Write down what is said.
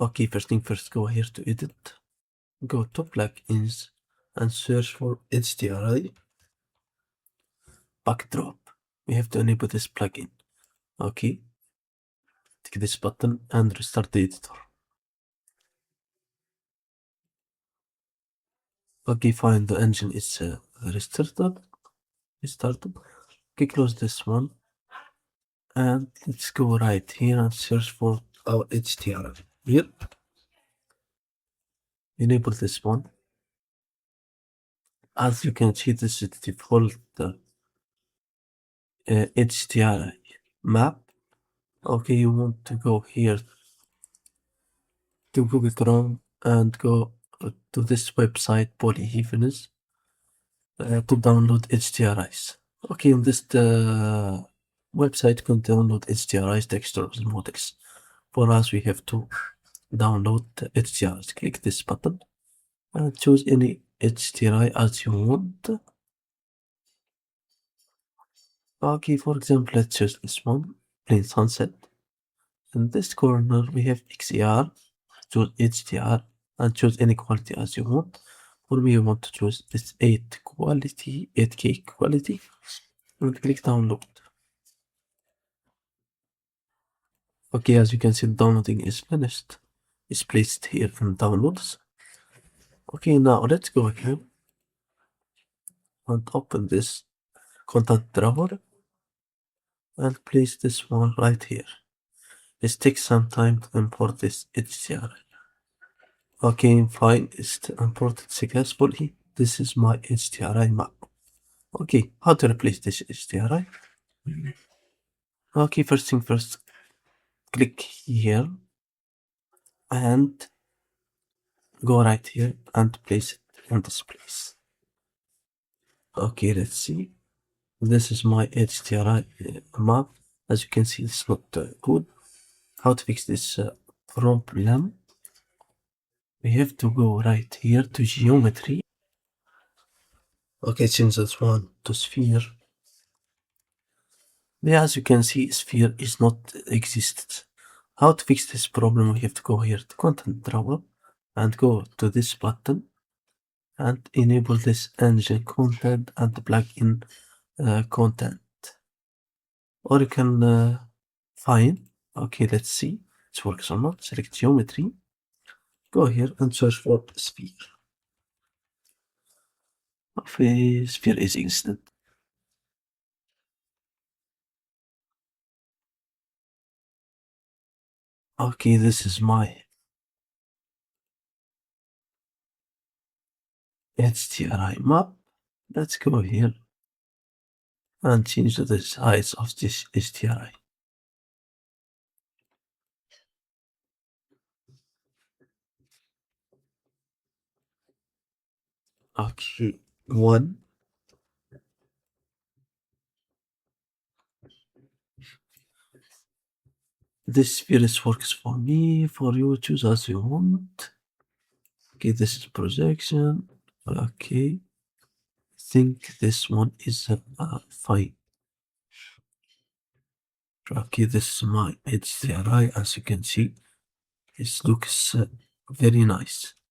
Okay, first thing first, go here to edit, go to plugins and search for HDRI Backdrop. We have to enable this plugin. Okay, click this button and restart the editor. Okay, fine, the engine is restarted. Okay, close this one and let's go right here and search for our HDRI. Here, enable this one. As you can see, this is the default HDRI map. Okay, you want to go here to Google Chrome and go to this website, Polyheaveness, to download HDRIs. Okay, on this website you can download HDRIs, textures, models. For us, we have to download the HDRIs. Click this button and choose any HDRI as you want. Okay, for example, let's choose this one, plain sunset. In this corner, we have XER, choose HDR, and choose any quality as you want. For me, I want to choose this 8K quality, and click download. Okay, as you can see, downloading is finished. It's placed here in downloads. Okay, now let's go here and open this content drawer and place this one right here. It takes some time to import this HDRI. Okay, fine, it's imported successfully. This is my HDRI map. Okay, how to replace this HDRI? Okay, first thing first, click here and go right here and place it in this place. Okay, let's see. This is my HDRI map. As you can see, it's not good. How to fix this problem? We have to go right here to geometry. Okay, change this one to sphere. Yeah, as you can see, sphere is not existed. How to fix this problem? We have to go here to content drawer and go to this button and enable this engine content and plug in content. Or you can find, okay, let's see it works or not. Select geometry, go here and search for sphere. Okay, sphere is existed. Okay, this is my HDRI map. Let's go here and change the size of this HDRI. Okay, one. This sphere works for me, for you, choose as you want. Okay, this is projection. Okay, I think this one is fine. Okay, this is my HDRI. As you can see, it looks very nice.